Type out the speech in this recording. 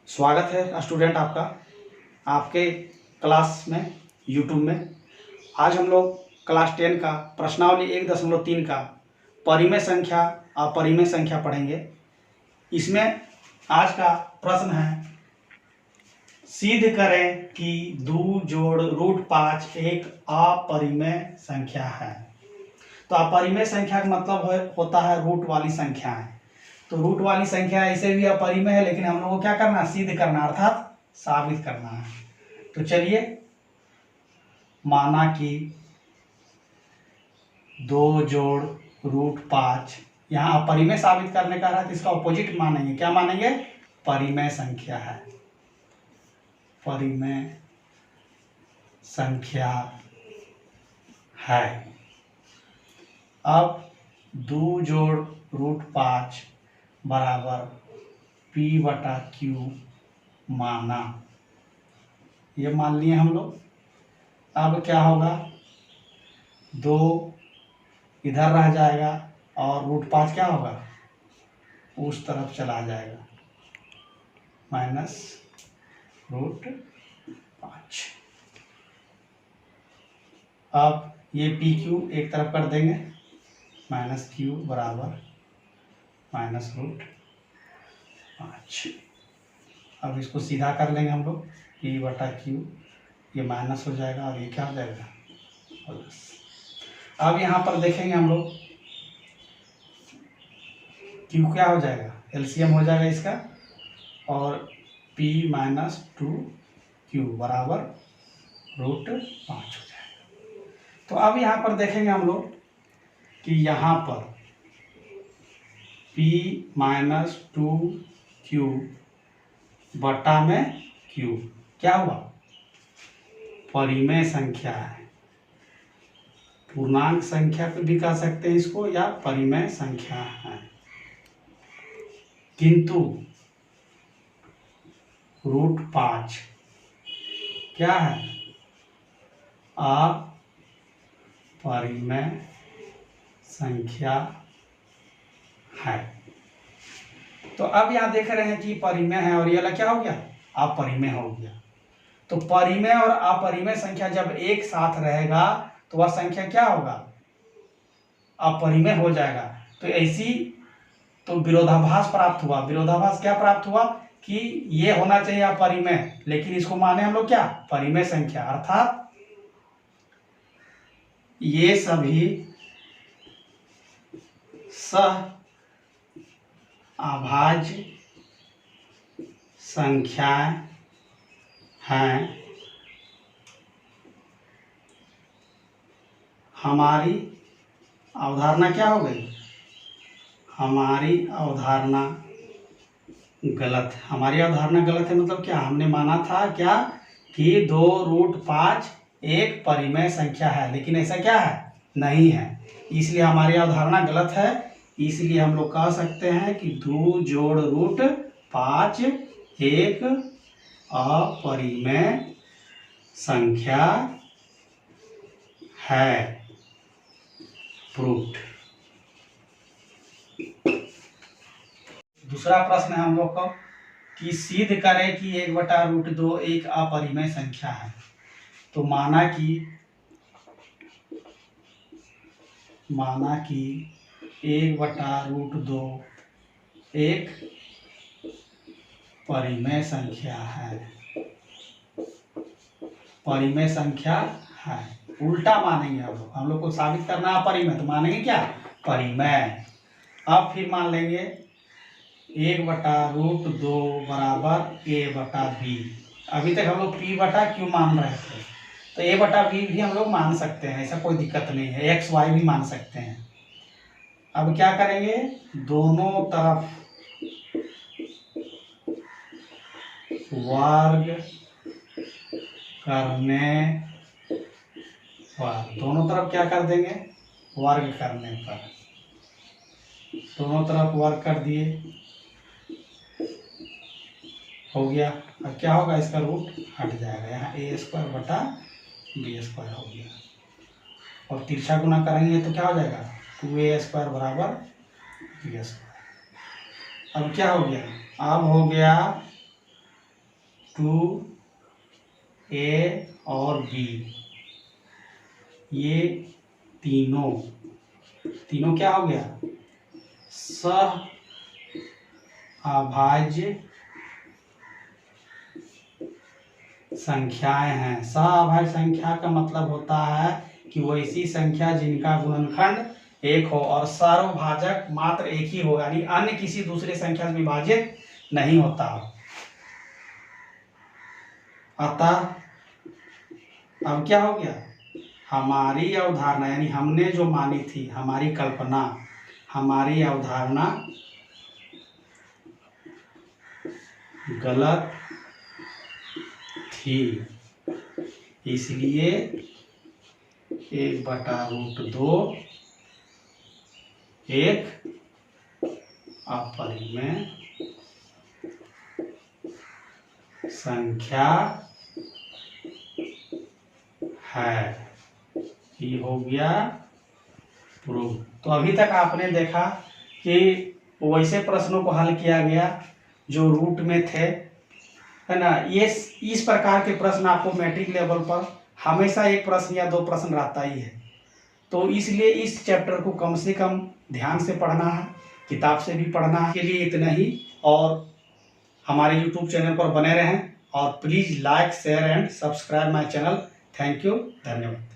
स्वागत है स्टूडेंट आपका आपके क्लास में यूट्यूब में। आज हम लोग क्लास 10 का प्रश्नावली 1.3 का परिमेय संख्या अपरिमेय संख्या पढ़ेंगे। इसमें आज का प्रश्न है, सिद्ध करें कि 2 जोड़ √5 एक अपरिमेय संख्या है। तो अपरिमेय संख्या का मतलब होता है रूट वाली संख्या है। तो रूट वाली संख्या ऐसे भी अपरिमेय है, लेकिन हम लोग को क्या करना है, सिद्ध करना अर्थात साबित करना है। तो चलिए, माना कि 2 जोड़ √5 यहाँ अपरिमेय साबित करने का रहा, तो इसका ऑपोजिट मानेंगे। क्या मानेंगे? परिमेय संख्या है, परिमेय संख्या है। अब 2 जोड़ √5 बराबर P/Q माना, ये मान लिए हम लोग। अब क्या होगा, 2 इधर रह जाएगा और √5 क्या होगा, उस तरफ चला जाएगा, -√5। अब ये PQ एक तरफ कर देंगे, -Q बराबर -√5। अब इसको सीधा कर लेंगे हम लोग, P/Q, ये माइनस हो जाएगा और ये क्या हो जाएगा, प्लस। अब यहाँ पर देखेंगे हम लोग, Q क्या हो जाएगा, एलसीएम हो जाएगा इसका, और P - 2Q बराबर √5 हो जाएगा। तो अब यहाँ पर देखेंगे हम लोग कि यहाँ पर P - 2Q बटा में Q क्या हुआ, परिमेय संख्या है। पूर्णांक संख्या भी कह सकते हैं इसको, या परिमेय संख्या है। किंतु √5 क्या है, अपरिमेय संख्या है। तो अब यहाँ देख रहे हैं कि परिमेय है और ये वाला क्या हो गया, अपरिमेय हो गया। तो परिमेय और अपरिमेय संख्या जब एक साथ रहेगा तो वह संख्या क्या होगा, अपरिमेय हो जाएगा। तो ऐसी तो विरोधाभास प्राप्त हुआ। विरोधाभास क्या प्राप्त हुआ कि ये होना चाहिए अपरिमेय, लेकिन इसको माने हम लोग क्या, परिमेय संख्या, अर्थात ये सभी सह-अभाज्य संख्याएं हैं। हमारी अवधारणा क्या हो गई, हमारी अवधारणा गलत है। हमारी अवधारणा गलत है मतलब क्या, हमने माना था क्या कि 2√5 एक परिमेय संख्या है, लेकिन ऐसा क्या है, नहीं है। इसलिए हमारी अवधारणा गलत है। इसलिए हम लोग कह सकते हैं कि 2 जोड़ √5 एक अपरिमेय संख्या है। प्रूव्ड। दूसरा प्रश्न है हम लोग को कि सिद्ध करें कि 1/√2 एक अपरिमेय संख्या है। तो माना कि 1/√2 एक परिमेय संख्या है, परिमेय संख्या है। उल्टा मानेंगे हम लोग को साबित करना है अपरिमेय, तो मानेंगे क्या, परिमेय। अब फिर मान लेंगे 1/√2 बराबर A/B। अभी तक हम लोग P/Q मान रहे थे, तो A/B भी हम लोग मान सकते हैं, ऐसा कोई दिक्कत नहीं है। X Y भी मान सकते हैं। अब क्या करेंगे, दोनों तरफ वर्ग करने पर, दोनों तरफ क्या कर देंगे, वर्ग करने पर। दोनों तरफ वर्ग कर दिए, हो गया। अब क्या होगा, इसका रूट हट जाएगा, यहाँ A² / B² हो गया। और तिरछा गुना करेंगे तो क्या हो जाएगा, 2A² बराबर B²। अब क्या हो गया, अब हो गया ए और बी, ये तीनों क्या हो गया, सह अभाज्य संख्याएं हैं। सह संख्या का मतलब होता है कि वो ऐसी संख्या जिनका गुणनखंड एक हो और सर्वभाजक मात्र एक ही हो, यानी अन्य किसी दूसरे संख्या से विभाजित नहीं होता। अतः अब क्या हो गया, हमारी अवधारणा यानी हमने जो मानी थी, हमारी कल्पना, हमारी अवधारणा गलत थी। इसलिए 1/√2 एक अपरिमेय संख्या है। ये हो गया प्रूव। तो अभी तक आपने देखा कि वैसे प्रश्नों को हल किया गया जो रूट में थे, है ना। ये इस प्रकार के प्रश्न आपको मैट्रिक लेवल पर हमेशा एक प्रश्न या दो प्रश्न रहता ही है। तो इसलिए इस चैप्टर को कम से कम ध्यान से पढ़ना है, किताब से भी पढ़ना है। के लिए इतना ही, और हमारे YouTube चैनल पर बने रहें और please like share and subscribe my channel. Thank you, धन्यवाद।